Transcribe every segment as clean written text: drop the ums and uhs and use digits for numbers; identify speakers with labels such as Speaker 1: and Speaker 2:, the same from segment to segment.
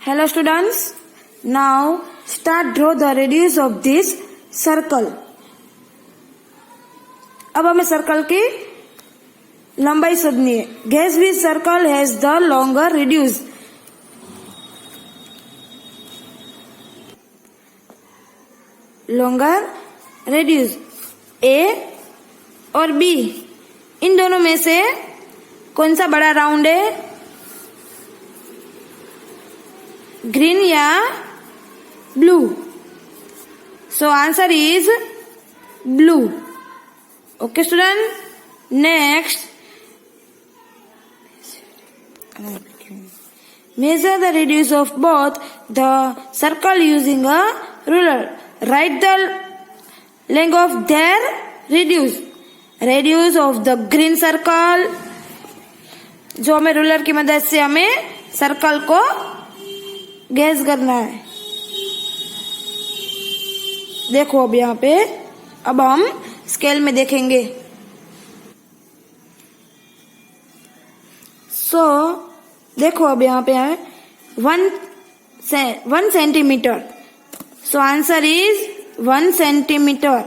Speaker 1: Hello students, now start draw the radius of this circle. अब हमें circle की लंबाई शोधनी है. Guess which circle has the longer radius? Longer radius A और B, इन दोनों में से कौन सा बड़ा राउंड है, ग्रीन या blue? So answer is blue. Okay student, next measure the radius of both the circle using a ruler. Write the length of their radius. Radius of the green circle, जो हमें ruler की मदद से हमें circle को gas करना है. देखो अब यहाँ पे, अब हम स्केल में देखेंगे. देखो अब यहाँ पे है 1 centimetre. So answer is 1 centimetre.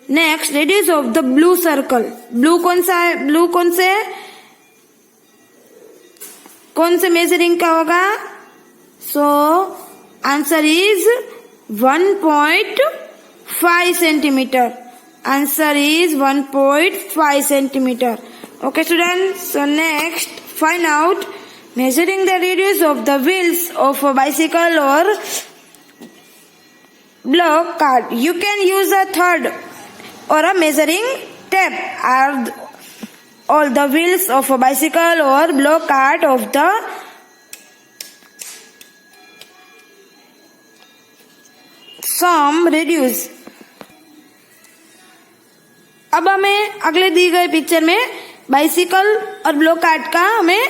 Speaker 1: Next, radius of the blue circle. Blue कौन सा है, ब्लू कौन से मेजरिंग का होगा? सो answer is 1.5 centimetre. Answer is 1.5 centimetre. Okay student, so next, find out measuring the radius of the wheels of a bicycle or block cart. You can use a third or a measuring tape. Are all the wheels of a bicycle or block cart of the some radius? अब हमें अगले दी गए picture में bicycle और block cart का हमें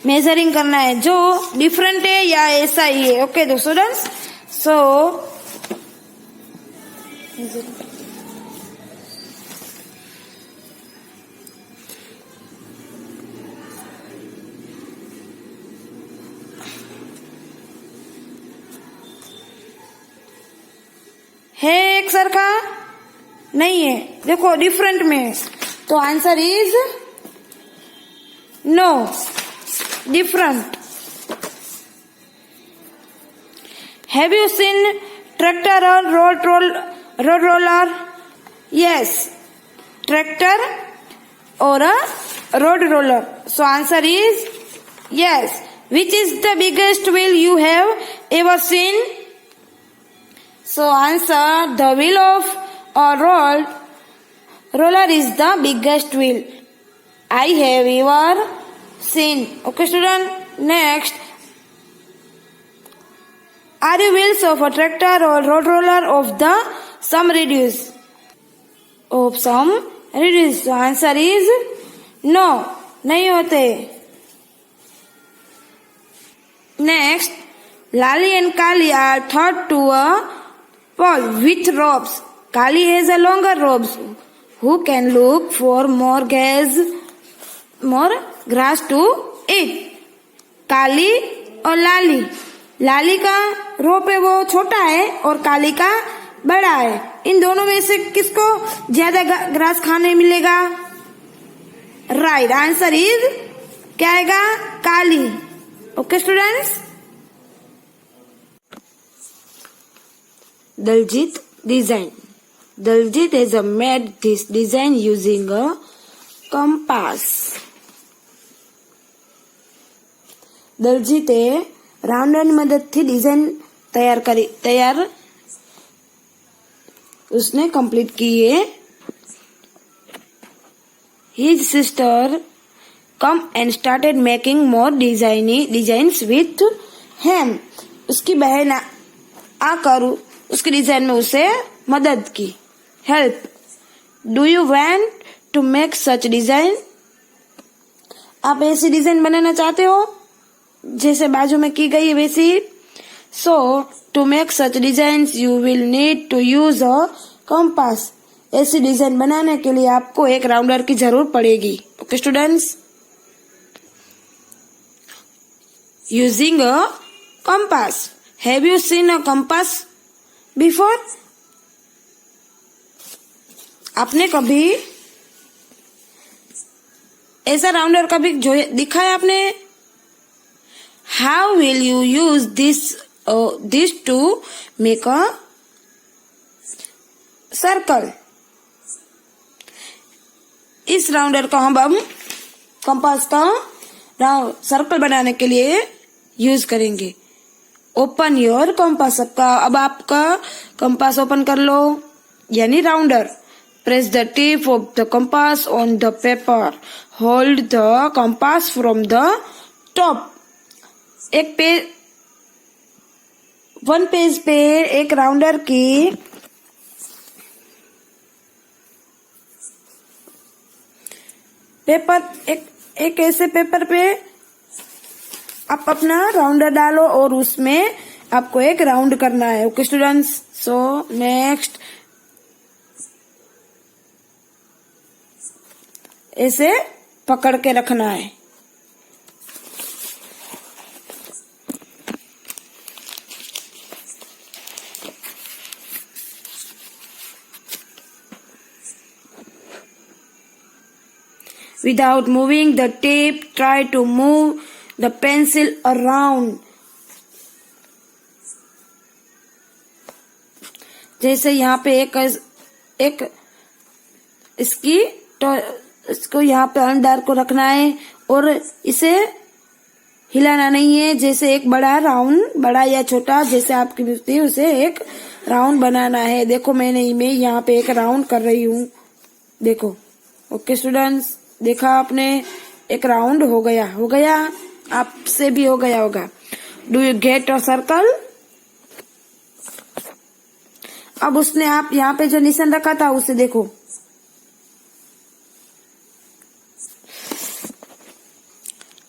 Speaker 1: measuring करना है, जो डिफरेंट है या ऐसा ही है. ओके तो स्टूडेंट्स, सो है एक सरखा नहीं है, देखो डिफरेंट में. तो answer is no, different. Have you seen tractor or road roller? Yes, tractor or a road roller. So answer is yes. Which is the biggest wheel you have ever seen? So answer, the wheel of a road roller is the biggest wheel I have ever seen. Okay student, next, are you wheels of a tractor or road roller of the some radius? Of some radius. So answer is no, नहीं होते. Next, Lali and Kali are tied to a pole with ropes. Kali has a longer ropes. Who can look for more grass to eat? काली और लाली. लाली का रोप है वो छोटा है और काली का बड़ा है. इन दोनों में से किसको ज्यादा ग्रास खाने मिलेगा? राइट, आंसर इज क्या आएगा? काली. Okay students, Daljit design. Daljit has made this design using a compass. દલજીતે રાઉન્ડરની મદદથી ડિઝાઇન તૈયાર उसने कंप्लीट की है. His sister come and started making more designs with him. उसकी बहन आकर उसके डिजाइन में उसे मदद की. Help. Do you want to make such design? आप ऐसी डिजाइन बनाना चाहते हो जैसे बाजू में की गई है वैसी? So to make such design you will need to use a compass. ऐसी डिजाइन बनाने के लिए आपको एक राउंडर की जरूरत पड़ेगी. Okay students, using a compass. Have you seen a compass before? आपने कभी ऐसा राउंडर कभी जो दिखा है आपने? How will you use this to make a circle? इस राउंडर को हम कंपास का सर्कल बनाने के लिए यूज करेंगे। Open your compass. अब आपका कंपास ओपन कर लो, यानी rounder. Press the tip of the compass on the paper. Hold the compass from the top. One page पे एक राउंडर की पेपर एक ऐसे पेपर पे आप अपना राउंडर डालो और उसमें आपको एक राउंड करना है। ओके स्टूडेंट्स, सो नेक्स्ट ऐसे पकड़ के रखना है। Without moving the tape, try to move the pencil around. जैसे यहाँ पे एक इसको यहाँ पे अंदर को रखना है और इसे हिलाना नहीं है। जैसे एक बड़ा या छोटा जैसे आपकी बुद्धि है उसे एक राउंड बनाना है। देखो मैं यहाँ पे एक राउंड कर रही हूँ, देखो। ओके स्टूडेंट्स, देखा आपने, एक राउंड हो गया, आपसे भी हो गया होगा। Do you get a circle? अब उसने आप यहाँ पे जो निशान रखा था उसे देखो।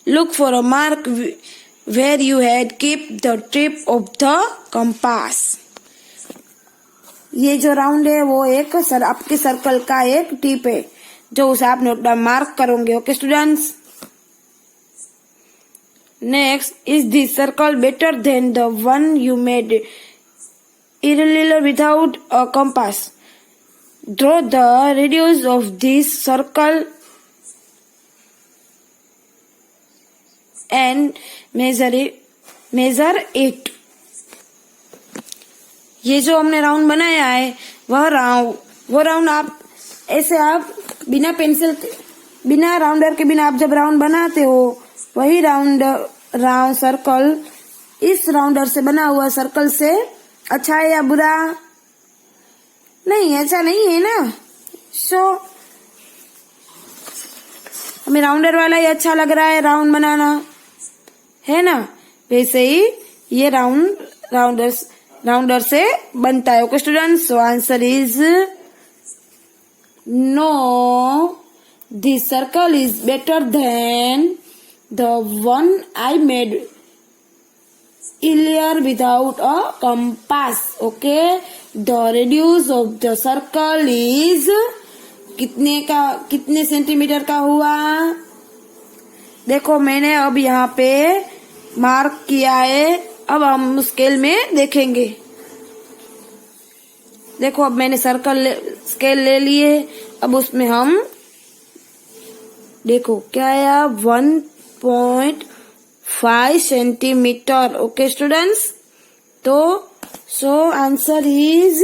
Speaker 1: Look for a mark where you had keep the tip of the compass. ये जो राउंड है वो आपके सर्कल का एक टिप है जो उसे आप नोट मार्क करोगे। Okay students, next, is this circle better than the one you made earlier without a compass? Draw the radius of this circle and measure it. ये जो हमने राउंड बनाया है वो राउंड आप ऐसे आप बिना राउंडर के बिना आप जब राउंड बनाते हो वही राउंड सर्कल इस राउंडर से बना हुआ सर्कल से अच्छा है या बुरा? नहीं, अच्छा नहीं है ना। सो हमें राउंडर वाला ही अच्छा लग रहा है राउंड बनाना, है ना। वैसे ही ये राउंडर से बनता है। Okay students, so answer is no, this circle is better than the one I made earlier without a compass. Okay, the radius of the circle is कितने सेंटीमीटर का हुआ? देखो मैंने अब यहाँ पे मार्क किया है। अब हम स्केल में देखेंगे। देखो अब मैंने स्केल ले लिए। अब उसमें हम देखो क्या आया, 1.5 सेंटीमीटर। ओके स्टूडेंट्स, तो so answer is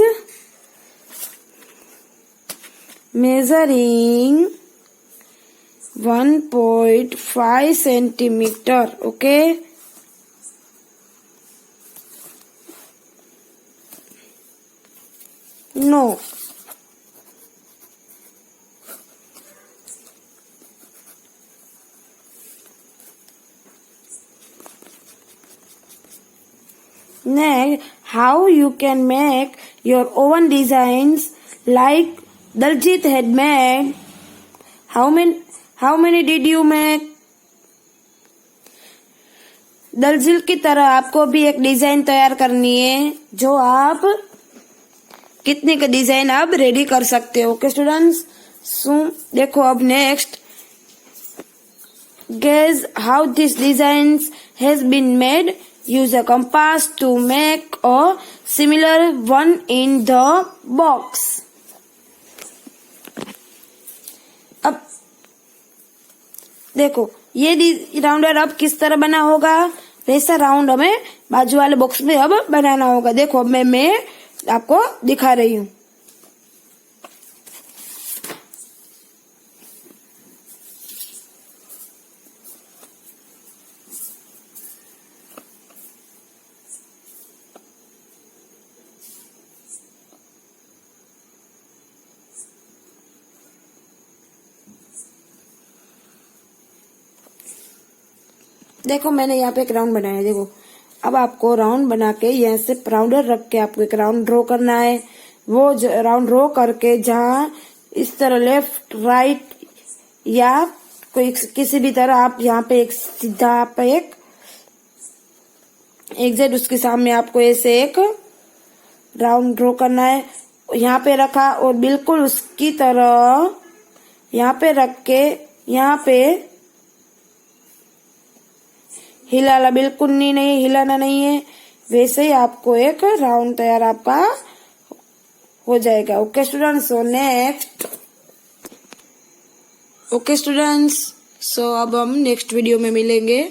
Speaker 1: measuring 1.5 centimetre. Okay, no, next, how you can make your own designs like Daljit had made. How many did you make? Daljit की तरह आपको भी एक डिजाइन तैयार करनी है जो आप कितने का डिजाइन आप रेडी कर सकते हो। ओके स्टूडेंट्स, सो देखो अब next, guess how this design has been made use a compass to make a similar one in the box. अब देखो ये राउंडर अब किस तरह बना होगा, वैसा राउंड हमें बाजू वाले बॉक्स में अब बनाना होगा। देखो अब मैं आपको दिखा रही हूँ। देखो मैंने यहाँ पे एक राउंड बनाया है। देखो अब आपको राउंड बना के यहाँ से राउंडर रख के आपको एक राउंड ड्रॉ करना है। वो राउंड ड्रॉ करके जहाँ इस तरह लेफ्ट राइट या कोई किसी भी तरह आप यहाँ पे एक सीधा आप एक एग्जैक्ट उसके सामने आपको ऐसे एक राउंड ड्रॉ करना है। यहाँ पे रखा और बिल्कुल उसकी तरह यहाँ पे रख के यहाँ पे हिलाना बिल्कुल नहीं हिलाना नहीं है। वैसे ही आपको एक राउंड तैयार आपका हो जाएगा। Okay students, so next okay students, so अब हम नेक्स्ट वीडियो में मिलेंगे।